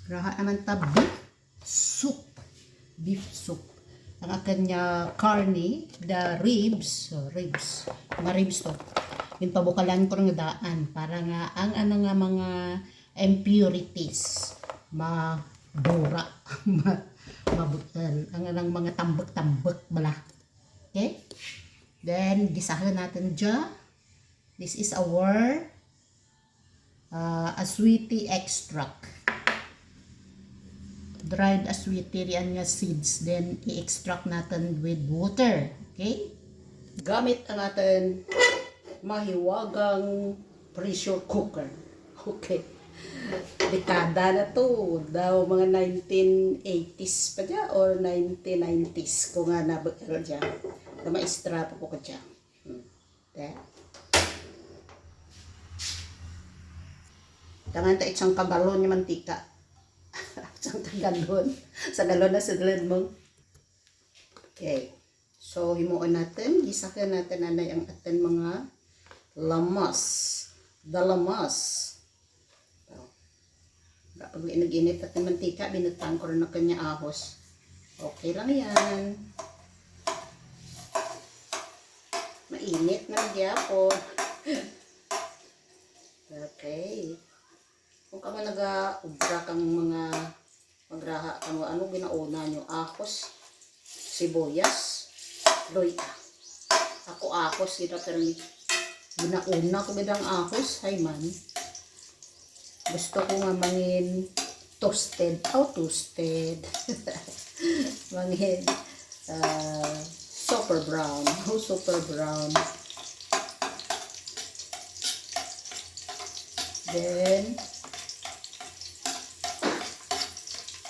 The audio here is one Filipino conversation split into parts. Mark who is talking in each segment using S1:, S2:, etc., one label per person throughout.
S1: Raha naman ta beef soup. Beef soup. Ang kanya carne, the ribs, mga ribs to. Yung pabukalan ko ng daan para nga ang ano nga mga impurities mabura, mabutal. Ang anang mga tambak-tambak bala. Okay? Then gisahan natin dyan. This is our aswiti extract. Dried aswiti yan nga seeds. Then i-extract natin with water. Okay? Gamit ang natin mahiwagang pressure cooker. Okay. Dekada na to. Daw mga 1980s pa dyan or 1990s ko nga nabagkaro dyan. Na maestra pa po ko dyan. Tangan ta isang kagalon yung mantika. Isang kagalon. Sa galon na sa galon mo. Okay. So, himuon natin. Gisakan natin anay ang atin mga lamas. Dalamas. Kapag nag-init atin mantika, binutang ko rin na kanya ahos. Okay lang yan. Mainit na magyapon. Okay. Kung ka man nag-ubra kang mga magraha kang ano ginauna nyo, ahos, sibuyas, loya. Ako ahos, ginauna ko gidang ahos, hay man. Gusto ko nga mangin toasted, toasted. Mangin super brown, super brown. Then,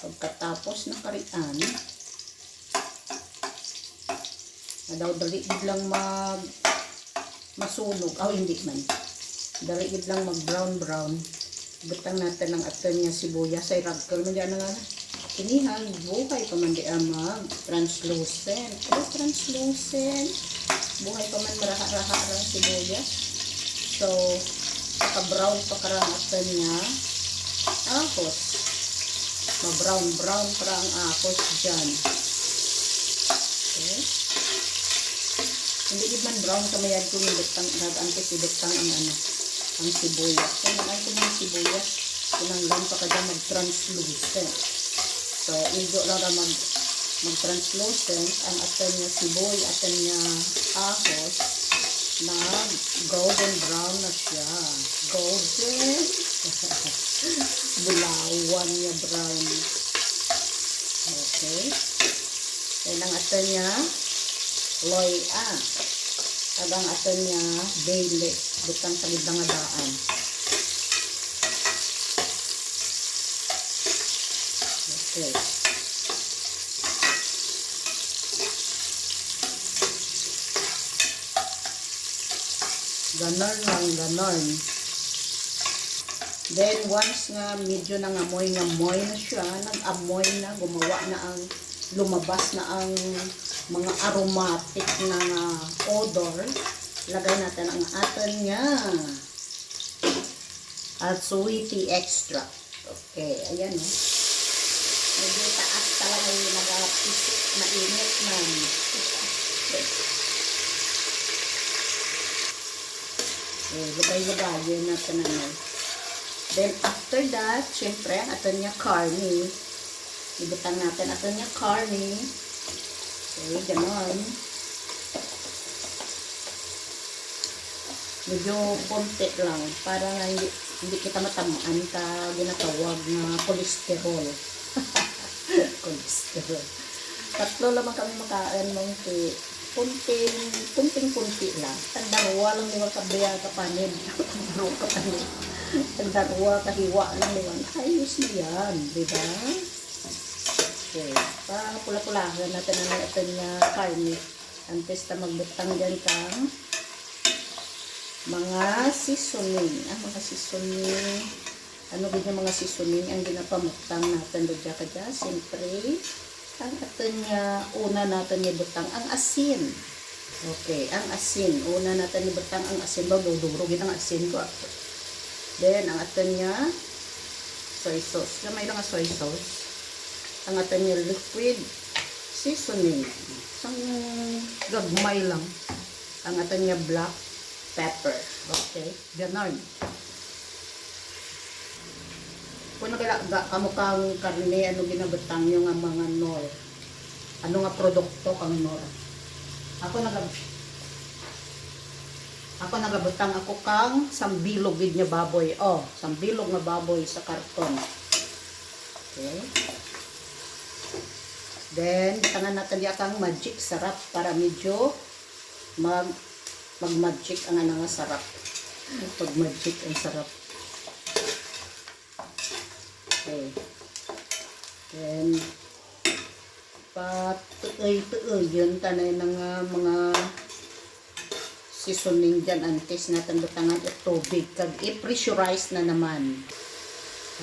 S1: pagkatapos na karian, na daw dali lang masunog. Hindi man. Dali lang mag brown. Butang natin ang aton niya sibuyas ay ragkal man diyan nga. Kinihan buhay pa man di mag translucent. Translucent. Buhay pa man maraha-raha ang sibuyas. So, ka-brown pa karang aton niya ahos. Ma-brown para ang ahos diyan. Okay. Hindi man brown kamayad ko yung butang nag-antipidutang ang ano. Ang sibuyas. So, nalay ko ng sibuyas. Pinanglan pa ka dyan mag-translucent. So, medyo lang na mag-translucent. Ang atin niya siboy, atin niya ahos, na golden brown na siya. Golden. Bulawan niya brown. Okay. Then, ang atin niya loya. Tagang atin niya bay leaf. Butang sa gitang daan. Okay. Ganon. Then, once nga medyo nangamoy na siya, nag-amoy na, gumawa na ang, lumabas na ang mga aromatic na odor, lagay natin ang atin niya aswiti extract. Okay, ayan o. Medyo taas talaga yung nag-pisik, mainit na. Okay, lagay-lagayin natin naman. Then, after that, syempre, ang atin niya carne. Ibutang natin atin niya carne. Okay, ganon. Medyo konti lang para hindi kita matamaan ka ginatawag na cholesterol. Cholesterol. Tatlo lamang kami makain ng punting lang. Tagdarwa lang niwa kabaya kapanin. Tagdarwa kahiwa lang niwa. Ayos na yan, di ba? Okay. Para pula-pulahan natin ang atin na karne. Antes na magbutang dyan kang mga seasoning. Mga seasoning. Ano ganyan mga seasoning ang ginapamutang natin doon ka dyan. Siyempre, ang atin niya, una natin ibutang ang asin. Okay, ang asin. Una natin ibutang ang asin. Dudurugin ang asin ko. Then, ang atin niya soy sauce. Gamay lang nga soy sauce. Ang ato niya liquid seasoning. Isang gagmay lang. Ang ato niya black pepper. Okay, ganon. Kung nagalaga kamukang karne, ano ginabutang yung nga mga nor. Ano nga produkto kang nor. Ako nagabutang ako kang sambilog gid nga baboy. Oh, sambilog nga baboy sa karton. Okay. Then, tangan natin diya kang magic sarap para medyo mag-magic ang ano nga sarap. Pag-magic ang sarap. Okay. Then, patuoy-tuoy yun tanay ng mga seasoning dyan. Antes natin butangan at tubig. Kag i-pressurize na naman.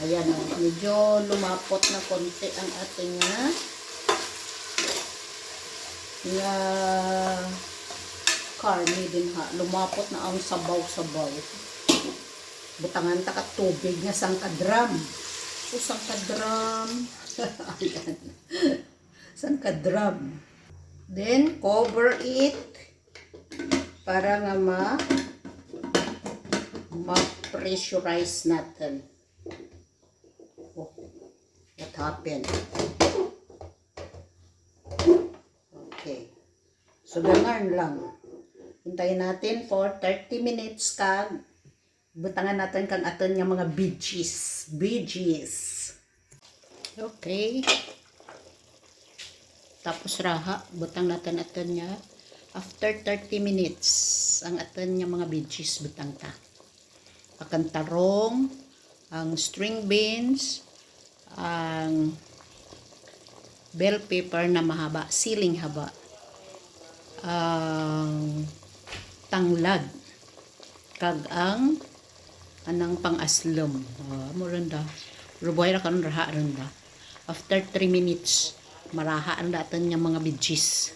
S1: Ayan o. Medyo lumapot na konti ang ating nga karne din ha. Lumapot na ang sabaw-sabaw. Butangan ta ka tubig nga sangkadram. O sangkadram. Ayan. Sangkadram. Then, cover it para nga ma-pressurize natin. Oh, what happened? Okay. So, ganun lang. Hintayin natin for 30 minutes kag butangan natin kang aton nga mga veggies. Okay. Tapos raha, butang natin aton nga after 30 minutes ang aton nga mga veggies butang ta. Akan tarong, ang string beans, ang bell pepper na mahaba, siling haba, ang tanglad, kag ang anang pang-aslom. Muranda. Rubuhay ra karon raha randa. After 3 minutes, maraha ang natin nga mga veggies.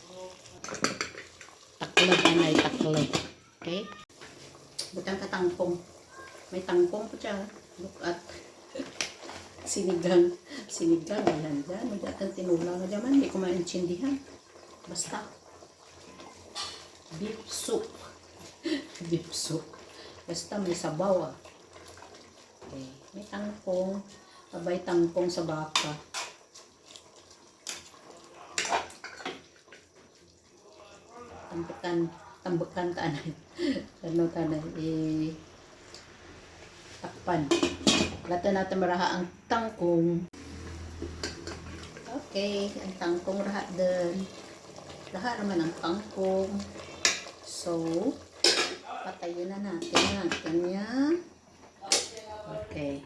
S1: Taklad anay, taklad. Okay? Butang ka tangkong. May tangkong po siya. Look at sinigang. Sinigang. Ayan dyan. May datang tinula nga dyan. Hindi ko maintindihan. Basta. Beef soup. Beef soup. Basta may sabaw ah. Okay. May tangkong. Abay tangkong sa baka. Tambukan tanay. Ano tanay, takpan. Lato natin maraha ang tangkong. Okay, ang tangkong raha din. Raha naman ang tangkong. So, patayin na natin ang kanya. Okay.